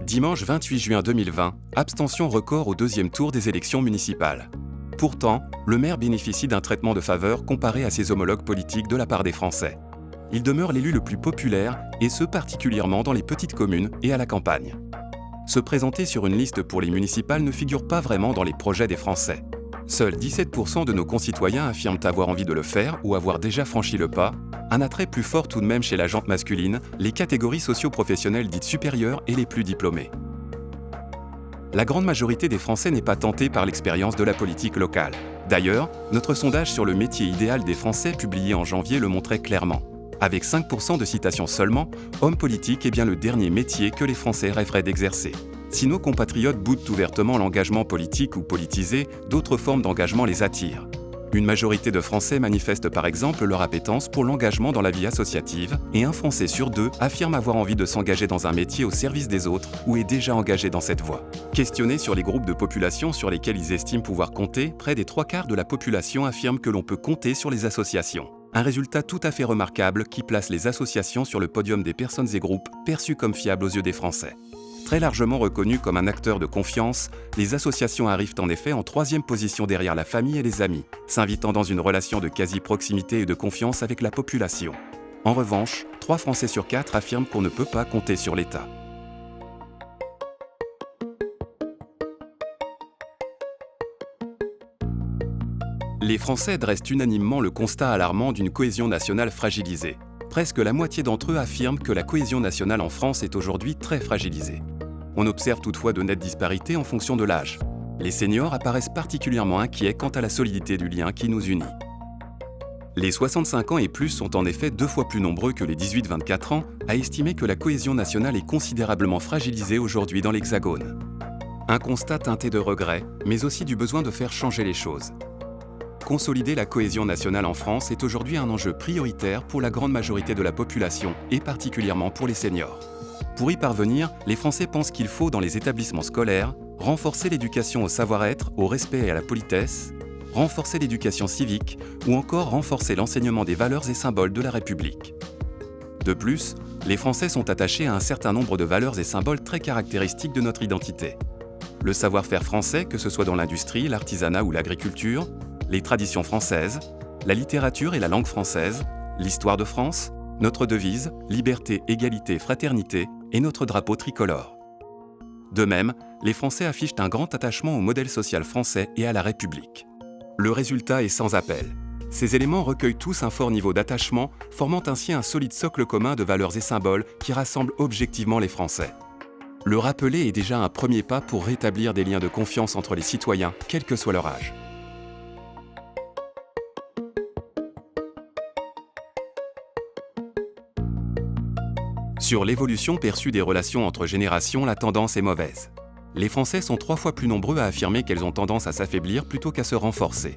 Dimanche 28 juin 2020, abstention record au deuxième tour des élections municipales. Pourtant, le maire bénéficie d'un traitement de faveur comparé à ses homologues politiques de la part des Français. Il demeure l'élu le plus populaire, et ce particulièrement dans les petites communes et à la campagne. Se présenter sur une liste pour les municipales ne figure pas vraiment dans les projets des Français. Seuls 17% de nos concitoyens affirment avoir envie de le faire ou avoir déjà franchi le pas. Un attrait plus fort tout de même chez la gente masculine, les catégories socio-professionnelles dites supérieures et les plus diplômés. La grande majorité des Français n'est pas tentée par l'expérience de la politique locale. D'ailleurs, notre sondage sur le métier idéal des Français publié en janvier le montrait clairement. Avec 5% de citations seulement, homme politique est bien le dernier métier que les Français rêveraient d'exercer. Si nos compatriotes boudent ouvertement l'engagement politique ou politisé, d'autres formes d'engagement les attirent. Une majorité de Français manifestent par exemple leur appétence pour l'engagement dans la vie associative et un Français sur deux affirme avoir envie de s'engager dans un métier au service des autres ou est déjà engagé dans cette voie. Questionnés sur les groupes de population sur lesquels ils estiment pouvoir compter, près des 3/4 de la population affirment que l'on peut compter sur les associations. Un résultat tout à fait remarquable qui place les associations sur le podium des personnes et groupes perçus comme fiables aux yeux des Français. Très largement reconnues comme un acteur de confiance, les associations arrivent en effet en 3e position derrière la famille et les amis, s'invitant dans une relation de quasi-proximité et de confiance avec la population. En revanche, 3 Français sur 4 affirment qu'on ne peut pas compter sur l'État. Les Français dressent unanimement le constat alarmant d'une cohésion nationale fragilisée. Presque la moitié d'entre eux affirment que la cohésion nationale en France est aujourd'hui très fragilisée. On observe toutefois de nettes disparités en fonction de l'âge. Les seniors apparaissent particulièrement inquiets quant à la solidité du lien qui nous unit. Les 65 ans et plus sont en effet 2 fois plus nombreux que les 18-24 ans à estimer que la cohésion nationale est considérablement fragilisée aujourd'hui dans l'Hexagone. Un constat teinté de regret, mais aussi du besoin de faire changer les choses. Consolider la cohésion nationale en France est aujourd'hui un enjeu prioritaire pour la grande majorité de la population et particulièrement pour les seniors. Pour y parvenir, les Français pensent qu'il faut, dans les établissements scolaires, renforcer l'éducation au savoir-être, au respect et à la politesse, renforcer l'éducation civique ou encore renforcer l'enseignement des valeurs et symboles de la République. De plus, les Français sont attachés à un certain nombre de valeurs et symboles très caractéristiques de notre identité. Le savoir-faire français, que ce soit dans l'industrie, l'artisanat ou l'agriculture, les traditions françaises, la littérature et la langue française, l'histoire de France, notre devise, liberté, égalité, fraternité, et notre drapeau tricolore. De même, les Français affichent un grand attachement au modèle social français et à la République. Le résultat est sans appel. Ces éléments recueillent tous un fort niveau d'attachement, formant ainsi un solide socle commun de valeurs et symboles qui rassemblent objectivement les Français. Le rappeler est déjà un premier pas pour rétablir des liens de confiance entre les citoyens, quel que soit leur âge. Sur l'évolution perçue des relations entre générations, la tendance est mauvaise. Les Français sont 3 fois plus nombreux à affirmer qu'elles ont tendance à s'affaiblir plutôt qu'à se renforcer.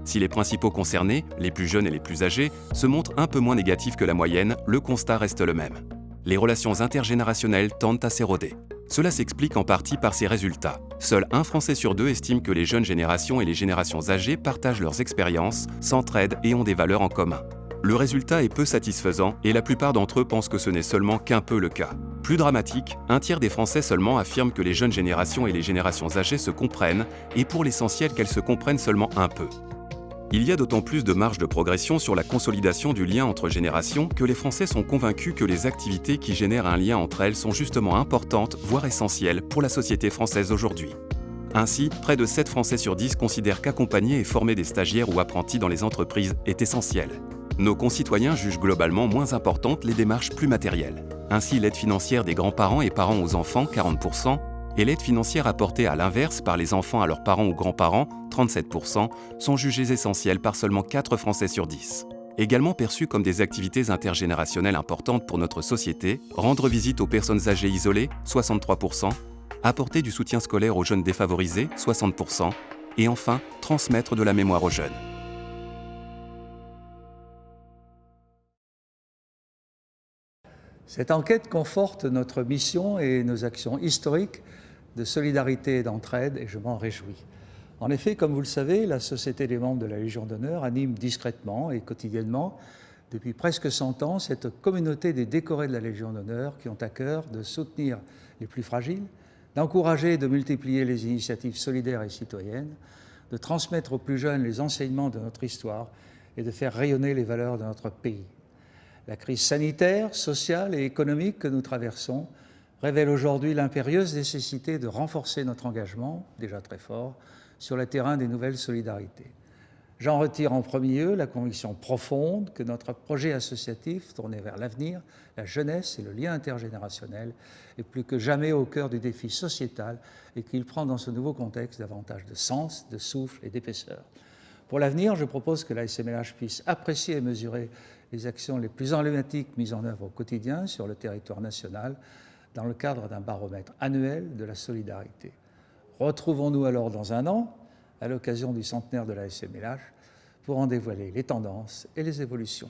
Si les principaux concernés, les plus jeunes et les plus âgés, se montrent un peu moins négatifs que la moyenne, le constat reste le même. Les relations intergénérationnelles tendent à s'éroder. Cela s'explique en partie par ces résultats. Seul 1 Français sur 2 estime que les jeunes générations et les générations âgées partagent leurs expériences, s'entraident et ont des valeurs en commun. Le résultat est peu satisfaisant et la plupart d'entre eux pensent que ce n'est seulement qu'un peu le cas. Plus dramatique, 1/3 des Français seulement affirment que les jeunes générations et les générations âgées se comprennent et pour l'essentiel qu'elles se comprennent seulement un peu. Il y a d'autant plus de marge de progression sur la consolidation du lien entre générations que les Français sont convaincus que les activités qui génèrent un lien entre elles sont justement importantes, voire essentielles, pour la société française aujourd'hui. Ainsi, près de 7 Français sur 10 considèrent qu'accompagner et former des stagiaires ou apprentis dans les entreprises est essentiel. Nos concitoyens jugent globalement moins importantes les démarches plus matérielles. Ainsi, l'aide financière des grands-parents et parents aux enfants, 40%, et l'aide financière apportée à l'inverse par les enfants à leurs parents ou grands-parents, 37%, sont jugées essentielles par seulement 4 Français sur 10. Également perçues comme des activités intergénérationnelles importantes pour notre société, rendre visite aux personnes âgées isolées, 63%, apporter du soutien scolaire aux jeunes défavorisés, 60%, et enfin, transmettre de la mémoire aux jeunes. Cette enquête conforte notre mission et nos actions historiques de solidarité et d'entraide, et je m'en réjouis. En effet, comme vous le savez, la Société des membres de la Légion d'honneur anime discrètement et quotidiennement Depuis presque 100 ans, cette communauté des décorés de la Légion d'honneur qui ont à cœur de soutenir les plus fragiles, d'encourager et de multiplier les initiatives solidaires et citoyennes, de transmettre aux plus jeunes les enseignements de notre histoire et de faire rayonner les valeurs de notre pays. La crise sanitaire, sociale et économique que nous traversons révèle aujourd'hui l'impérieuse nécessité de renforcer notre engagement, déjà très fort, sur le terrain des nouvelles solidarités. J'en retire en premier lieu la conviction profonde que notre projet associatif tourné vers l'avenir, la jeunesse et le lien intergénérationnel est plus que jamais au cœur du défi sociétal et qu'il prend dans ce nouveau contexte davantage de sens, de souffle et d'épaisseur. Pour l'avenir, je propose que la SMLH puisse apprécier et mesurer les actions les plus emblématiques mises en œuvre au quotidien sur le territoire national dans le cadre d'un baromètre annuel de la solidarité. Retrouvons-nous alors dans un an, à l'occasion du centenaire de la SMLH, pour en dévoiler les tendances et les évolutions.